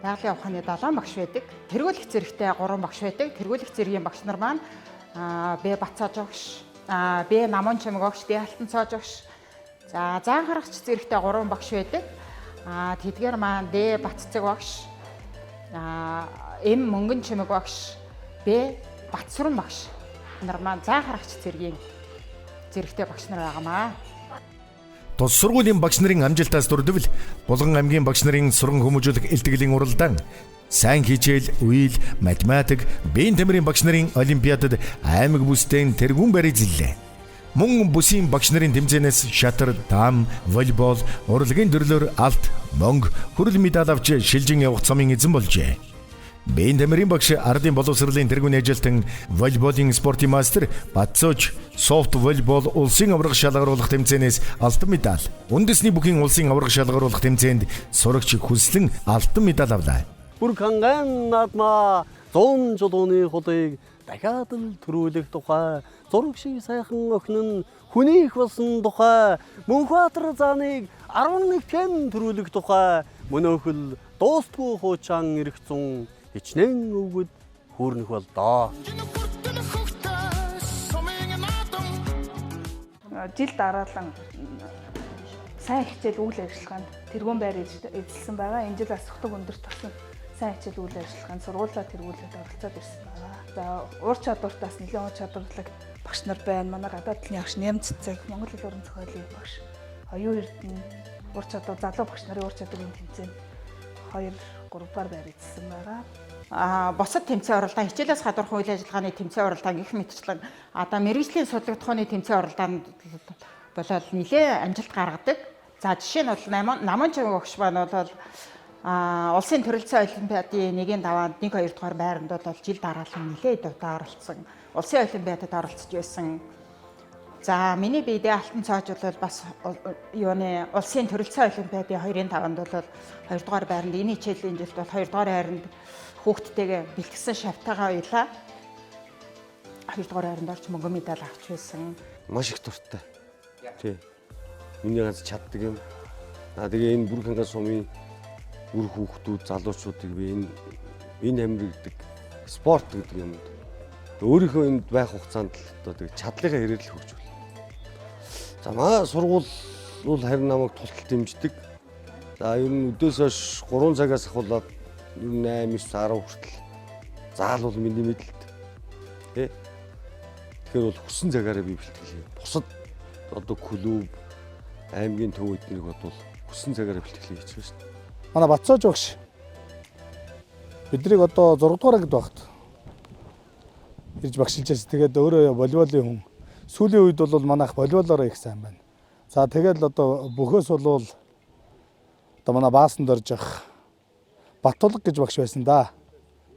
байгалийн ухааны 7 багш байдаг. Тэргүүлэх зэрэгтэй 3 багш байдаг. Тэргүүлэх зэргийн багш нар маань Б Бацааж багш, Б Намон Чимэг багш, Д Алтан цоож багш. За заа гаргач зэрэгтэй 3 багш байдаг. Тэдгээр маань Д Баццэг багш, М Мөнгөн Чимэг багш, Б Батсүрэн багш. Нар маань заа гаргач зэргийн зэрэгтэй багш нар байгаамаа. Тус сургуулийн багш нарын амжилтаас дурдвал Булган аймгийн багш нарын сурган хүмүүжүүлэх илтгэлийн уралдаан, сайн хичээл, үйл, математик, биеийн тамирын багш нарын олимпиадад аймаг бүсдэн тэргүүн барь эзэллээ. Мөн бүсийн багш нарын тэмцээнээс шатар, дам, волейбол, урлагийн төрлөөр алт, мөнгө, хүрэл медаль авч шилжин явах цомын эзэн болжээ. Биеийн тамирын багш ардын боловсролын тэргүүний ажилтан, волейболын спортын мастер Батцооч софт волейбол улсын аварга шалгаруулах тэмцээнээс алтан медаль, үндэсний бүхий улсын аварга шалгаруулах тэмцээнд сурагч хүслэн алтан медаль авлаа. Бүрханган наадмаа 100 жилийн хулыг дахиад л төрүүлэх тухай, зураг шиг сайхан охин нь хүний их болсон тухай, Мөнхбаатар зааныг 11 хэн төрүүлэх тухай, мөнөөхөл дуустгүй хуучаан ирэх зун хичнээн өвгөд хүүрнэх болдоо. Жил дараалан сайн хичээл үйл ажиллагаанд тэргүүн байр эзэлсэн байгаа. Энэ жил асухтаг өндөрт болсон сайн хичээл үйл ажиллагаанд сургуулаа тэргүүлээд оролцоод ирсэн байгаа. За ур чадвартаас нэлээд ур чадварлаг багш нар байна. Манай гадаад талын багш Нямццэг, Монгол хэл уран зохиолын багш, Оюун Эрдэнэ ур чадвар залуу багш нарын ур чадварын тэмцээнд 2-3-аар байр эзэлсэн байгаа. Бусад тэмцээн уралдаан, хичээлээс гадуурх үйл ажиллагааны тэмцээн уралдаан гэх мэтчлэн одоо мэргэжлийн судлагдахууны тэмцээн уралдаанд болол нэлээд амжилт гаргадаг. За жишээ нь бол Намон Чимэг багш маань бол улсын төрөлцөө олимпиадын 1-ийн даваанд 1-2 дугаар байранд бол жил дараалан нэлээд удаа оролцсон улсын олимпиадад оролцож байсан. За миний биедээ алтан цоож бол бас юуны улсын төрөлцөө олимпиадын 2-5-нд бол 2 дугаар байранд энэ хичээлийн жилд бол 2 дугаар байранд хүүхдтэйгээ бэлтгэсэн шавтайгаа уялаа. 2 дугаар байранд орч мөнгө медаль авч байсан. Маш их дуртай. Тий. Миний ганц чаддаг юм. Тэгээ энэ Бүрэг хангас сумын үр хүүхдүүд, залуучуудыг би энэ амир гэдэг спорт гэдэг юм. Өөрийнхөө энд байх хугацаанд л одоо чадлынхаа хэрэгэл хөгжүүл. За маа сургууль бол харин намайг тусалж дэмждэг. За ер нь өдөөс хойш 3 цагаас ахуулаад 8, 9, 10 хүртэл заалвал миний мэдлэлт. Тэ. Тэгэхээр бол хүссэн цагаараа би бэлтгэлээ. Бусад одоо клуб, аймгийн төв эднийг бодвол хүссэн цагаараа бэлтгэлээ хийчихсэн шүү дээ. Манай Батцоож багш биднийг одоо 6 дугаар ангид багт ирж багшилж байсан. Тэгээд өөрөө волейболын хүн. Сүүлийн үед бол манайх волейболоор их сайн байна. За тэгээд одоо бөхөөс бол одоо манай баасанд орж явах Баттулга гэж багш байсан да.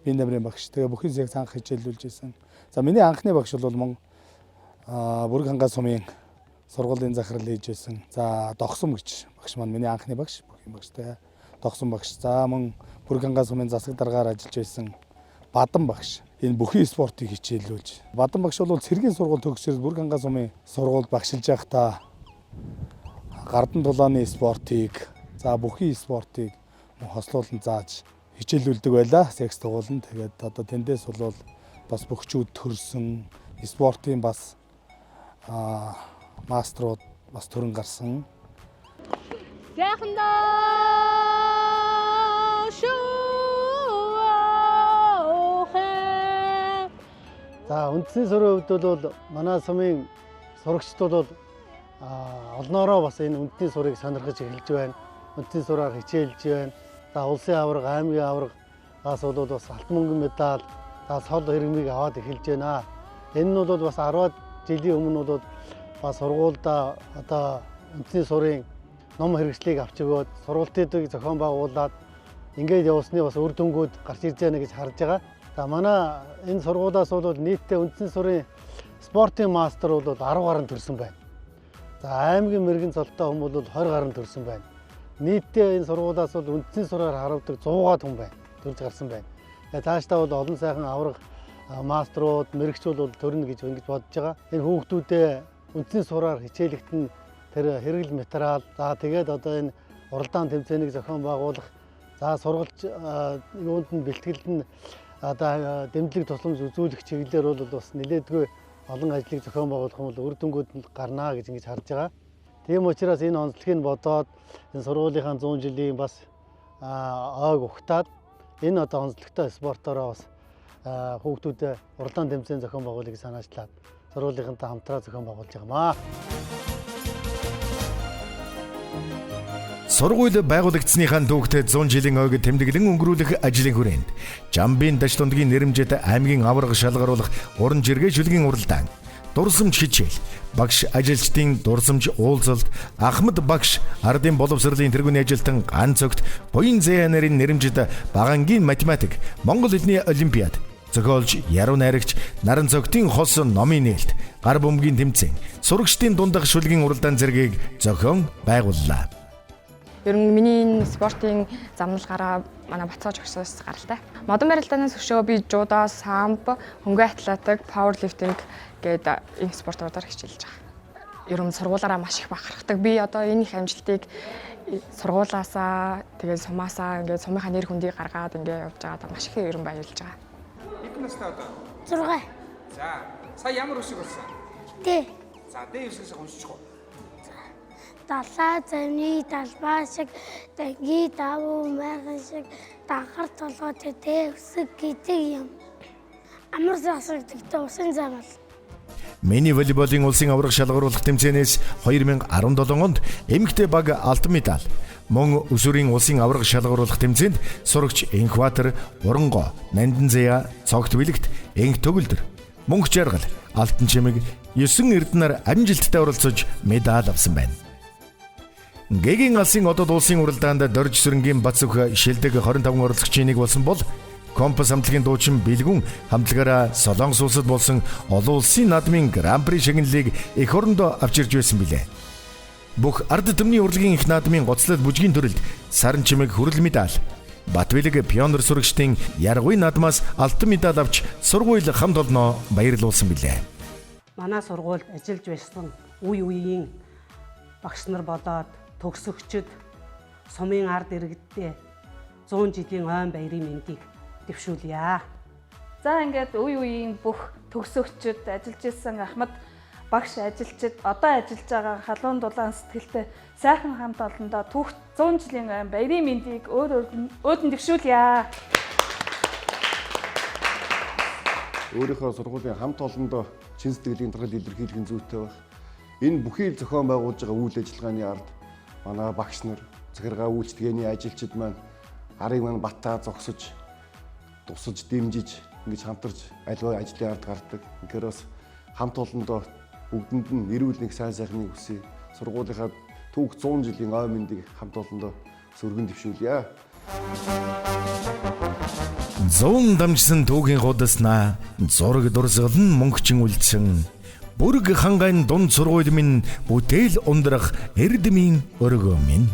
Би намрын багш. Тэгээ бүхий зэрэг цанх хичээлүүлж байсан. За миний анхны багш бол Бүрэг хангас сумын сургуулийн захирал хийж байсан. За Догсон гэж багш маань миний анхны багш, бүхий багштай. Догсон багш. За мөн Бүрэг хангас сумын засаг даргаар ажиллаж байсан Бадан багш. Энэ бүхий спортыг хичээлүүлж. Бадан багш бол цэргийн сургууль төгсөөд Бүрэг хангас сумын сургуульд багшилж байхдаа гардан дулааны спортыг, за бүхий спортыг хослуулан зааж хичээлүүлдэг байлаа. Секс дугуулна. Тэгээд одоо тэндээс бол бас бөхчүүд төрсөн спортын бас маструуд бас төрөн гарсан. За үндсний сургуулийн хувьд бол манай сумын сурагчдууд бол олноороо бас энэ үндэсний сурыг сонирхож эхэлж байна. Үндэсний сураар хичээлж байна. За улсын аварга, аймгийн аваргаас бол бас алтан мөнгөн медаль, за сол иргэмийг аваад эхэлж байна. Энэ нь бол бас 10 жилийн өмнө бол бас сургуульда одоо үндэсний сурын ном хэрэгслийг авч өгөөд сургалтуудыг зохион байгуулад ингээд явсны бас үр дүнгууд гарч ирж байна гэж харж байгаа. За манай энэ сургуулиас бол нийтдээ үндэсний сурын спортын мастер бол 10 гаруй төрсэн байна. За аймгийн мэрэгэн цолтой хүн бол 20 гаруй төрсэн байна. Нийтдээ энэ сургуулиас бол үндэсний сураар харавдаг 100-аад хүн байна. Төрж гарсан байна. Тэгээ цаашдаа бол олон сайхан аварга маструуд, мэрэгчүүд бол төрнө гэж ингэж бодож байгаа. Энэ хүүхдүүдээ үндэсний сураар хичээлэгт нь тэр хэрэгэл материал, за тэгээд одоо энэ уралдаан тэмцээнийг зохион байгуулах, за сургалж юунд нь бэлтгэлд нь одоо дэмжлэг тусламж үзүүлэх чиглэлээр бол бас нэлээдгүй олон ажлыг зохион байгуулах юм бол үр дүнгууд нь гарнаа гэж ингэж харж байгаа. Тийм учраас энэ онцлогийг бодоод энэ сургуулийнхаа 100 жилийн бас ойг ухтаад энэ одоо онцлогтой спортороо бас хүүхдүүдэд уралдаан тэмцээн зохион байгуулахыг санаачлаад сургуулийнхантай хамтраа зохион байгуулж байгаамаа. Сургууль байгуулагдсныхаа түүхтэй 100 жилийн ойг тэмдэглэн өнгөрүүлэх ажлын хүрээнд Жамбын даш дундгийн нэрэмжэд аймгийн аварга шалгаруулах уран жиргээ шүлгийн уралдаан, дурсамж хичээл, багш ажилчдын дурсамж уулзалт, Ахмад багш ардын боловсролын тэргүүний ажилтан ганц огт буян зэя нарын нэрэмжэд багангийн математик, Монгол хэлний олимпиад, зохиолч, яруу найрагч, наран цогтын хос номын нээлт, гар бөмбөгийн тэмцээн, сурагчдын дундах шүлгийн уралдаан зэргийг зохион байгууллаа. Ер нь миний энэ спортын замналгаараа манай Батцоож багшаас гаралтай. Модон барилдаанаас өшөө би жудо, самбо, хөнгө атлетик, пауэрлифтинг гэдэг энэ спортуудаар хичээлж байгаа. Ер нь сургуулаараа маш их бахархдаг. Би одоо энэ их амжилтыг сургуулаасаа тэгээд сумаасаа ингээд сумынхаа нэр хүндийг гаргаад ингээд явж байгаа маш их ер нь баярлж байгаа. Хэдэн настай одоо? 6. За, сая ямар үсэг болсон? Тэ. За, дэ үсгээс уншчих уу? Далаа зэвний талбай шиг, дэнги давуу майхан шиг, данхар толгой тэ үсэг гэдэг юм. Амар засагддаг усан замал. Миний волейболын улсын аварга шалгаруулах тэмцээнээс 2017 онд эмэгтэй баг алтан медаль, мөн өсвөрийн улсын аварга шалгаруулах тэмцээнд сурагч Энхватер, Уранго, Нандин Зэя, цогт бэлэгт энх төгөлдөр, мөнх жаргал, алтан чимэг 9 эрдэнээр амжилттай оролцож медаль авсан байна. Гэгийн алсын одод улсын уралдаанд Дорж Сүрэнгийн Бацүх шилдэг 25 оролцогчийн нэг болсон бол Компас хамтлагийн дуучин Бэлгүн хамтлагаараа Солонгос улсад болсон олон улсын наадмын Гран-при шагналыг эх орондоо авчирж байсан билээ. Бүх ард түмний урлагийн их наадмын гоцлол бүжгийн төрөлд саран чимэг хүрэл медаль, Батбэлэг пионер сурагчдын яргуй наадмаас алтан медаль авч сургууль хамт олноо баярлуулсан билээ. Манай сургуульд ажиллаж байсан үе үеийн багш нар болоод төгсөгчд сумын ард иргэдтэй 100 жилийн ойн баярын мэндийг дэвшүүлье. За ингээд үе үеийн бүх төгсөгчд ажиллаж исэн ахмад багш ажилчид одоо ажиллаж байгаа халуун дулаан сэтгэлтэй сайхан хамт олондоо түүх 100 жилийн ойн баярын мэндийг өөдөн дэвшүүлье. Өөрийнхөө сургуулийн хамт олондоо чин сэтгэлийн туршил илэрхийлэх зүйтэй байх. Энэ бүхий л зохион байгуулж байгаа үйл ажиллагааны ард манай багш нар, захиргаа үйлчлэгээний ажилчид маань арыг маань батаа зогсож, тусаж, дэмжиж ингэж хамтарч аливаа ажлын ард гардаг. Тэгэхээр бас хамт олондоо бүгдэнд нь эрүүл нэг сайн сайхныг хүсье. Сургуулийнхаа түүх 100 жилийн ой мэндийг хамт олондоо өргөн дэвшүүлье. 100 дамжсан түүхийн худаснаа зураг дурсгал нь мөнгөчин үлдсэн. Бүрг хангайн дунд сургууль минь бүтээл ундрах эрдмийн өргөө минь.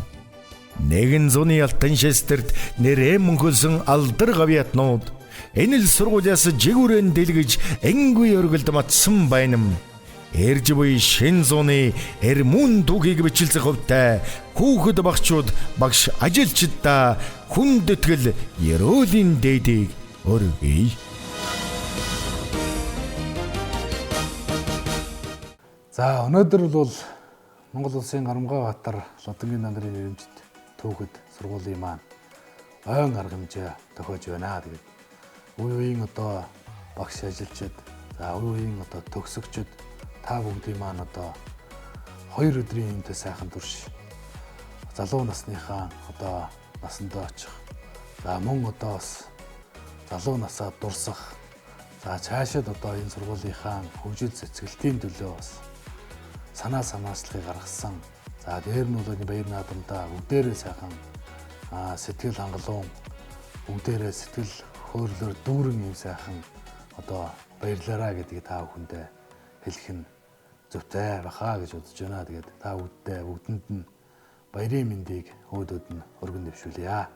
Нэгэн зуны алтан шестерт нэрээ мөнхөлсөн алдар гавьятнууд энэ л сургуулиас жигүүрэн дэлгэж энгүй өргөлд матсан байнам. Эрж буй шин зуны эрмүн түүхийг бичлэх хувьтай хүүхэд багчууд багш ажилчдаа хүндэтгэл ерөөлийн дээдийг өргөе. За өнөөдөр бол Монгол улсын Арамгай-Баатар Лодонгийн нандрын нэрэмжит түүхэд сургуулийн маань ойн арга хэмжээ тохиож байна. Тэгээд үе үеийн одоо багш ажилчид, за үе үеийн одоо төгсөгчд та бүгдийн маань одоо 2 өдрийн юмтай сайхан турш залуу насныхаа одоо насандаа очих. За мөн одоо бас залуу насаа дурсах. За цаашид одоо энэ сургуулийнхаа хөгжил цэцгэлтийн төлөө бас санаа санаачлалыг гаргасан. За дээр нь бол энэ баяр наадамдаа бүгдээрээ сайхан сэтгэл хангалуун, бүгдээрээ сэтгэл хөөрлөөр дүүрэн юм сайхан одоо баярлаарай гэдгийг та бүхэндээ хэлэх нь зөвтэй байхаа гэж бодож байна. Тэгээд та бүгдэнд нь баярын мэндийг өөдөөд нь өргөн дэвшүүлье.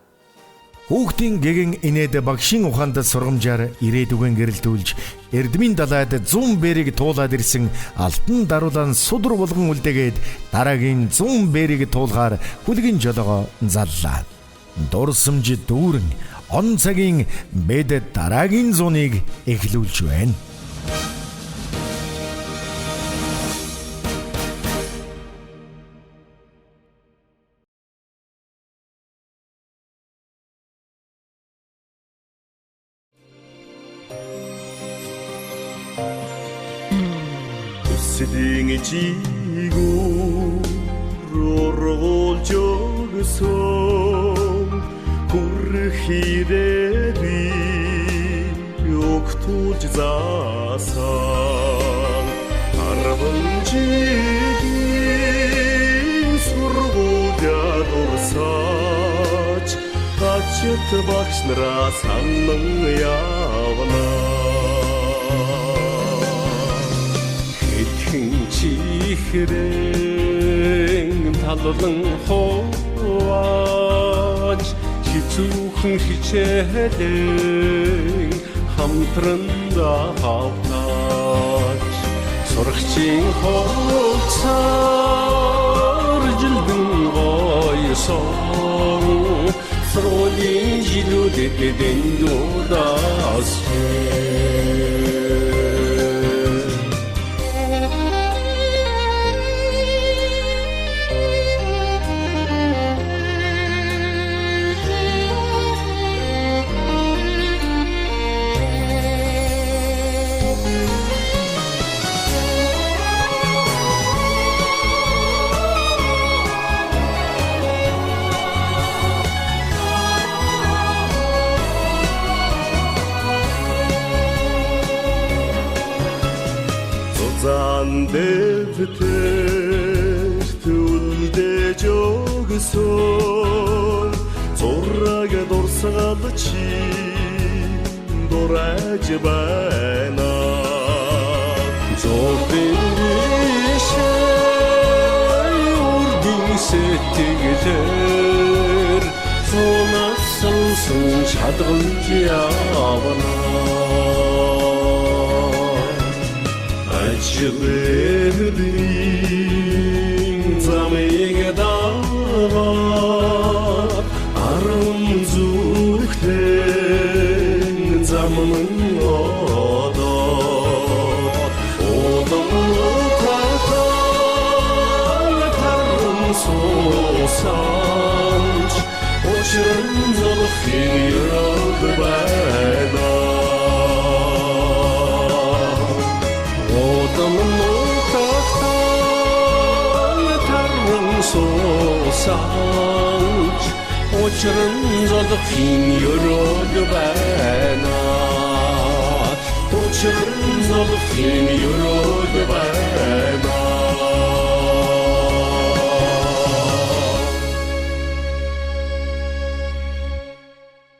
Хүүхдийн гэгэн инээд багшийн ухаанд сургамжаар ирээдүгэн гэрэлтүүлж эрдмийн далайд 100 бэрийг туулаад ирсэн алтан даруулан судар болгон үлдээгээд дараагийн 100 бэрийг туулгаар хүлгэн жолоогоо заллаа. Дурсамж дүүрэн он цагийн бэд дараагийн 100-ыг эхлүүлж байна. Төслийн жигүүр ургуулж өгсөн хүрхирээ би өгтүүлж заасан 10 жилийн сургуулиар урсаж хачит багш нараа санан явна. Чихрэн таллан хувааж хичүүхэн хичээлэн хамтранда хавтаж сурагчийн хөвцөр жилдэн гойсон сургуулийн жилүүдэд дэндураас дэвтэр түлдэж өгсөн зураг дурсгал чи дураж байна зурдын бишээ үрдийн сэтгэлээр зунасан шадгалж явна ажлын замыг дагаад арам зүрхлэн замын одоод одон тарам сосанч очрын золхын ерөг байна сосанч очрын золхын ерөг байна очрын золхын ерөг байна